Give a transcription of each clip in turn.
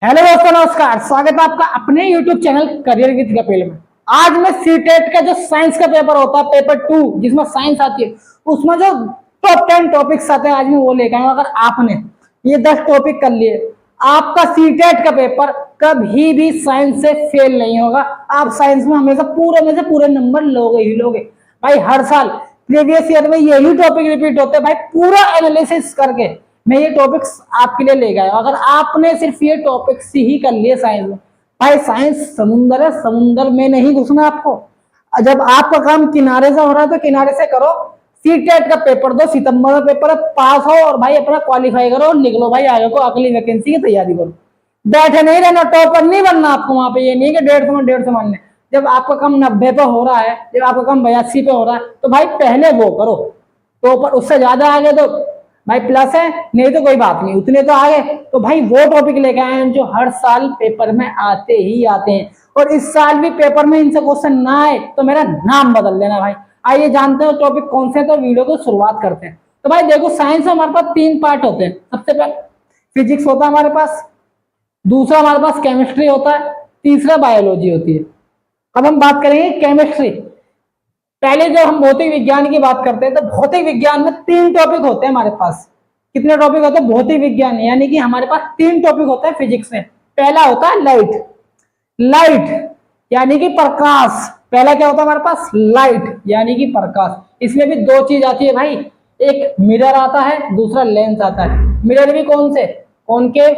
Hello दोस्तों, नमस्कार। स्वागत है आपका अपने YouTube channel career with Kapil में। आज मैं सीटेट का जो साइंस का पेपर होता है, पेपर 2 जिसमें साइंस आती है, उसमें जो टॉप 10 टॉपिक्स आते हैं आज मैं वो लेकर आऊंगा। अगर आपने ये 10 टॉपिक कर लिए, आपका सीटेट का पेपर कभी भी साइंस से फेल नहीं होगा। आप साइंस में हमेशा पूरे में से पूरे नंबर लोगे ही लोगे भाई। हर साल प्रीवियस ईयर में यही टॉपिक रिपीट होते हैं भाई। पूरा एनालिसिस करके मैं ये टॉपिक्स आपके लिए ले गया। अगर आपने सिर्फ ये टॉपिक्स ही कर लिए साइंस में, भाई साइंस समुंदर है, समुंदर में नहीं घुसना आपको। जब आपका काम किनारे से हो रहा है तो किनारे से करो। सीटेट का पेपर दो, सितंबर में पेपर पास हो और भाई अपना क्वालिफाई करो और निकलो भाई आगे को अगली वैकेंसी की तैयारी करो। बैठे नहीं रहना, टॉपर नहीं बनना आपको वहां पे। ये नहीं कि 150 मानने। जब आपका काम 90 पे हो रहा है, जब आपका काम 82 पे हो रहा है, तो भाई पहले वो करो। टॉपर उससे ज्यादा आगे तो भाई प्लस है, नहीं तो कोई बात नहीं, उतने तो आगे। तो भाई वो टॉपिक लेके आए हैं जो हर साल पेपर में आते ही आते हैं। और इस साल भी पेपर में इनसे क्वेश्चन ना आए तो मेरा नाम बदल देना भाई। आइए जानते हो टॉपिक कौन से, तो वीडियो को शुरुआत करते हैं। तो भाई देखो, साइंस में हमारे पास 3 पार्ट होते हैं। सबसे पहले फिजिक्स होता है हमारे पास, दूसरा हमारे पास केमिस्ट्री होता है, तीसरा बायोलॉजी होती है। अब हम बात करेंगे केमिस्ट्री। पहले जब हम भौतिक विज्ञान की बात करते हैं तो भौतिक विज्ञान में 3 टॉपिक होते हैं हमारे पास। कितने टॉपिक होते हैं भौतिक विज्ञान, यानी कि हमारे पास 3 टॉपिक होते हैं फिजिक्स में। पहला होता है लाइट। लाइट यानी कि प्रकाश। पहला क्या होता है हमारे पास? लाइट यानी कि प्रकाश। इसमें भी 2 चीज आती है भाई, एक मिरर आता है, दूसरा लेंस आता है। मिरर भी कौन से? कॉनकेव,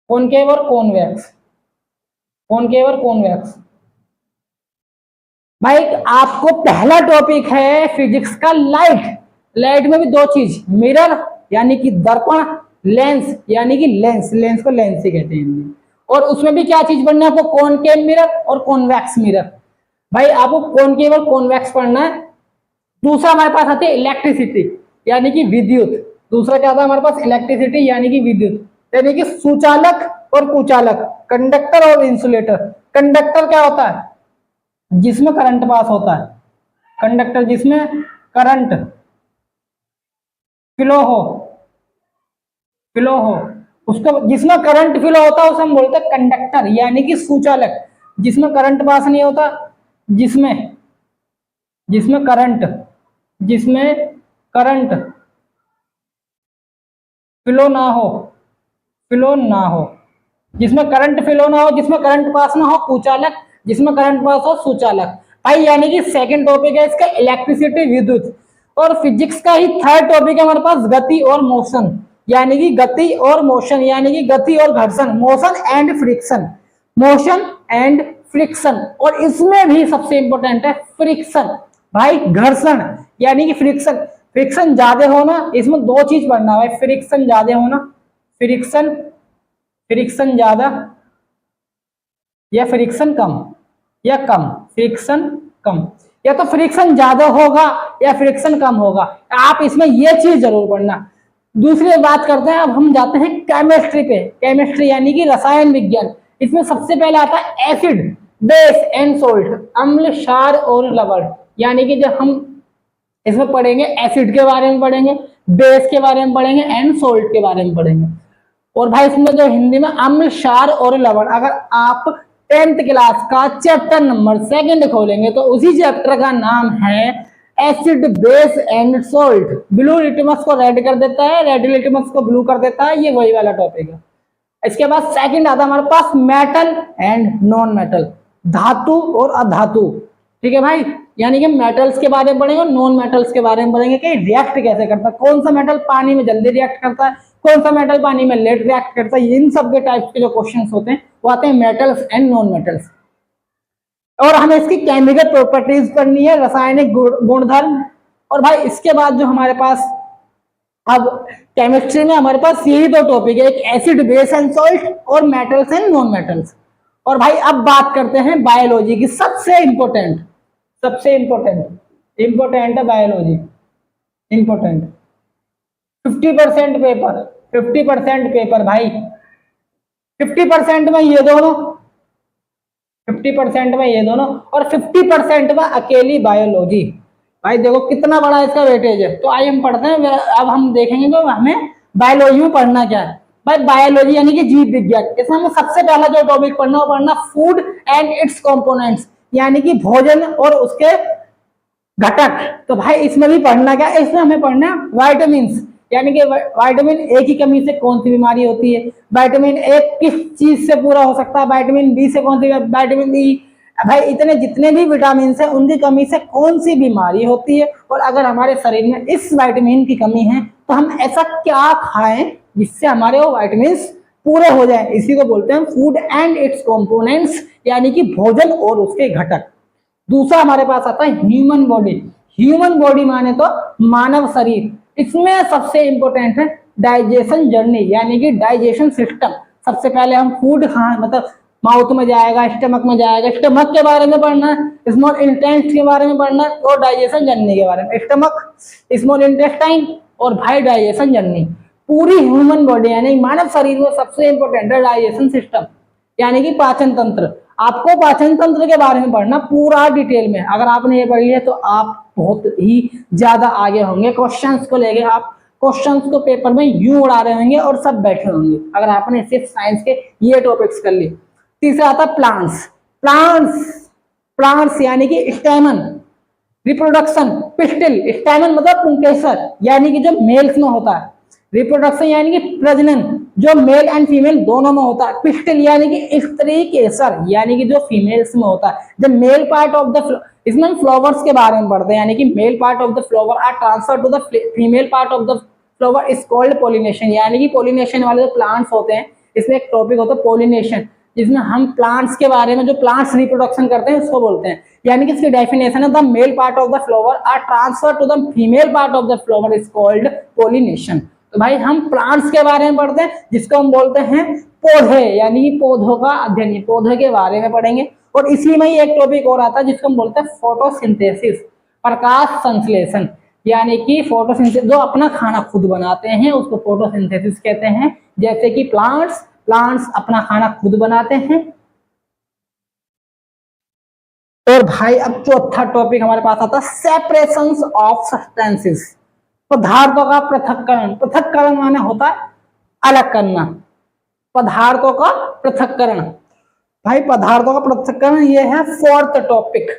कॉनकेव और कॉन्वेक्स। कॉनकेव और कॉन्वेक्स। भाई आपको पहला टॉपिक है फिजिक्स का लाइट। लाइट में भी 2 चीज, मिरर यानी कि दर्पण, लेंस यानी कि लेंस। लेंस को लेंस ही कहते हैं। और उसमें भी क्या चीज पढ़ना है आपको? कॉनकेव मिरर और कॉन्वेक्स मिरर। भाई आपको कॉनकेव और कॉन्वेक्स पढ़ना है। दूसरा हमारे पास आती है इलेक्ट्रिसिटी यानी कि विद्युत। दूसरा क्या आता है हमारे पास? इलेक्ट्रिसिटी यानी कि विद्युत, यानी कि सुचालक और कुचालक, कंडक्टर और इंसुलेटर। कंडक्टर क्या होता है? जिसमें करंट पास होता है। कंडक्टर जिसमें करंट फ्लो हो, फ्लो हो, उसको जिसमें करंट फ्लो होता है उसे हम बोलते हैं कंडक्टर यानी कि सुचालक। जिसमें करंट पास नहीं होता, जिसमें जिसमें करंट फ्लो ना हो, फ्लो ना हो, जिसमें करंट फ्लो ना हो, जिसमें करंट पास ना हो, कुचालक। जिसमें करंट पास हो, सुचालक। भाई यानी कि सेकंड टॉपिक है इसका इलेक्ट्रिसिटी, विद्युत। और फिजिक्स का ही थर्ड टॉपिक है हमारे पास गति और मोशन, यानी कि गति और मोशन, यानी कि गति और घर्षण, motion and friction. Motion and friction. और इसमें भी सबसे इंपॉर्टेंट है फ्रिक्शन। भाई घर्षण यानी कि फ्रिक्शन। फ्रिक्शन ज्यादा होना, इसमें 2 चीज पढ़ना है। फ्रिक्शन ज्यादा होना, फ्रिक्शन फ्रिक्शन ज्यादा या फ्रिक्शन कम, या कम, फ्रिक्शन कम। या तो फ्रिक्शन ज्यादा होगा या फ्रिक्शन कम होगा। आप इसमें ये चीज जरूर पढ़ना। दूसरी बात करते हैं, अब हम जाते हैं केमिस्ट्री पे। केमिस्ट्री यानी कि रसायन विज्ञान। इसमें सबसे पहले आता है एसिड, बेस एंड सोल्ट, अम्ल, क्षार और लवण। यानी कि जब हम इसमें पढ़ेंगे एसिड के बारे में पढ़ेंगे, बेस के बारे में पढ़ेंगे एंड सोल्ट के बारे में पढ़ेंगे। और भाई इसमें जो हिंदी में अम्ल, क्षार और लवण, अगर आप 10th क्लास का चैप्टर नंबर 2 खोलेंगे तो उसी चैप्टर का नाम है acid, base and salt. Blue litmus को रेड कर देता है, रेड लिटमस को ब्लू कर देता है, ये वही वाला टॉपिक है। इसके बाद सेकंड आता है हमारे पास मेटल एंड नॉन मेटल, धातु और अधातु। ठीक है भाई, यानी कि मेटल्स के बारे में पढ़ेंगे, नॉन मेटल्स के बारे में पढ़ेंगे कि रिएक्ट कैसे करता है, कौन सा मेटल पानी में जल्दी रिएक्ट करता है, कौन सा मेटल पानी में लेट रिएक्ट करता है। इन सब के टाइप्स के जो क्वेश्चंस होते हैं वो आते हैं मेटल्स एंड नॉन मेटल्स। और हमें इसकी केमिकल प्रॉपर्टीज पढ़नी है, रासायनिक गुणधर्म। और भाई इसके बाद जो हमारे पास अब केमिस्ट्री में हमारे पास यही 2 टॉपिक है, एक एसिड, बेस एंड सोल्ट और मेटल्स एंड नॉन मेटल्स। और भाई अब बात करते हैं बायोलॉजी की। सबसे इंपॉर्टेंट है बायोलॉजी। इंपॉर्टेंट 50% पेपर, 50% पेपर भाई। 50% में ये दोनों, 50% में ये दोनों, और 50% में अकेली बायोलॉजी। भाई देखो कितना बड़ा इसका वेटेज है। तो आइए हम पढ़ते हैं। अब हम देखेंगे तो हमें बायोलॉजी में पढ़ना क्या है। भाई बायोलॉजी यानी कि जीव विज्ञान। इसमें हमें सबसे पहला जो टॉपिक पढ़ना वो पढ़ना फूड एंड इट्स कंपोनेंट्स, यानी कि भोजन और उसके घटक। तो भाई इसमें भी पढ़ना क्या, इसमें हमें पढ़ना है विटामिन, यानी कि विटामिन ए की कमी से कौन सी बीमारी होती है, विटामिन ए किस चीज से पूरा हो सकता है, विटामिन बी से कौन सी, विटामिन ई, भाई इतने जितने भी विटामिन है उनकी कमी से कौन सी बीमारी होती है, और अगर हमारे शरीर में इस विटामिन की कमी है तो हम ऐसा क्या खाएं जिससे हमारे वो विटामिन पूरे हो जाए। इसी को बोलते हैं फूड एंड इट्स कंपोनेंट्स, यानी कि भोजन और उसके घटक। दूसरा हमारे पास आता है ह्यूमन बॉडी। ह्यूमन बॉडी माने तो मानव शरीर। इसमें सबसे इंपॉर्टेंट है डाइजेशन जर्नी, यानी कि डाइजेशन सिस्टम। सबसे पहले हम फूड खाएं, मतलब माउथ में जाएगा, स्टमक में जाएगा, स्टमक के बारे में पढ़ना है, स्मॉल इंटेस्टाइन के बारे में पढ़ना है, और डाइजेशन जर्नी के बारे में, स्टमक, स्मॉल इंटेस्टाइन और भाई डाइजेशन जर्नी। पूरी ह्यूमन बॉडी यानी मानव शरीर में सबसे इंपॉर्टेंट है डाइजेशन सिस्टम, यानी कि पाचन तंत्र। आपको पाचन तंत्र के बारे में पढ़ना पूरा डिटेल में। अगर आपने ये पढ़ लिया तो आप बहुत ही ज्यादा आगे होंगे। क्वेश्चंस को लेके आप क्वेश्चंस को पेपर में यूं उड़ा रहे होंगे और सब बैठे होंगे अगर आपने सिर्फ साइंस के ये टॉपिक्स कर लिए। तीसरा आता प्लांट्स। प्लांट्स प्लांट्स यानी कि स्टेमन, रिप्रोडक्शन, पिस्टिल, स्टेमन मतलब पुंकेसर यानी कि जो मेल्स में होता है, रिप्रोडक्शन यानी कि प्रजनन जो मेल एंड फीमेल दोनों में होता है, पिस्टिल यानी कि स्त्री केसर यानी कि जो फीमेल्स में होता है। The male part of the, इसमें हम फ्लावर्स के बारे में पढ़ते हैं, यानी कि male part of the flower are transfer to the female part of the flower is called pollination, यानी कि पॉलिनेशन वाले जो प्लांट्स होते हैं इसमें एक टॉपिक होता है पॉलिनेशन, जिसमें हम प्लांट्स के बारे में, जो प्लांट्स रिप्रोडक्शन करते हैं उसको बोलते हैं। यानी कि इसकी डेफिनेशन है the male part of the flower are transfer to the female part of the flower is called pollination. तो भाई हम प्लांट्स के बारे में पढ़ते हैं जिसको हम बोलते हैं पौधे, यानी कि पौधों का अध्ययन, पौधे के बारे में पढ़ेंगे। और इसी में ही एक टॉपिक और आता है जिसको हम बोलते हैं फोटोसिंथेसिस, प्रकाश संश्लेषण, यानी कि फोटोसिंथेसिस जो अपना खाना खुद बनाते हैं उसको फोटोसिंथेसिस कहते हैं। जैसे कि प्लांट्स अपना खाना खुद बनाते हैं। और भाई अब चौथा टॉपिक हमारे पास आता है सेपरेशन ऑफ सब्सटेंसेस, पदार्थों का पृथक्करण। पृथक्करण माने होता है अलग करना, पदार्थों का पृथक्करण। भाई पदार्थों का पृथक्करण ये है फोर्थ टॉपिक।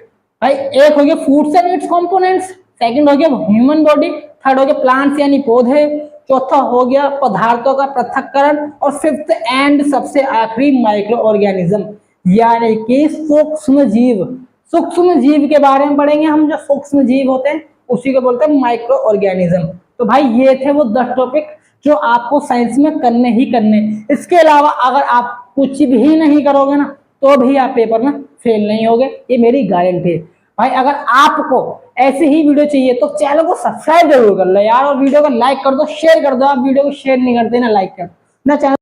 भाई एक हो गया foods and it's components, second हो गया ह्यूमन बॉडी, थर्ड हो गया प्लांट्स यानी पौधे, चौथा हो गया पदार्थों का पृथक्करण, और फिफ्थ एंड सबसे आखिरी माइक्रो ऑर्गेनिज्म, यानी कि सूक्ष्म जीव। सूक्ष्म जीव के बारे में पढ़ेंगे हम। जो सूक्ष्म जीव होते हैं उसी को बोलते हैं माइक्रो ऑर्गेनिज्म। तो भाई ये थे वो 10 टॉपिक जो आपको साइंस में करने ही करने। इसके अलावा अगर आप कुछ भी नहीं करोगे ना तो भी आप पेपर में फेल नहीं होगे, ये मेरी गारंटी है। भाई अगर आपको ऐसी ही वीडियो चाहिए तो चैनल को सब्सक्राइब जरूर कर लो यार, और वीडियो को लाइक कर दो, शेयर कर दो। आप वीडियो को शेयर नहीं करते ना लाइक कर ना चैनल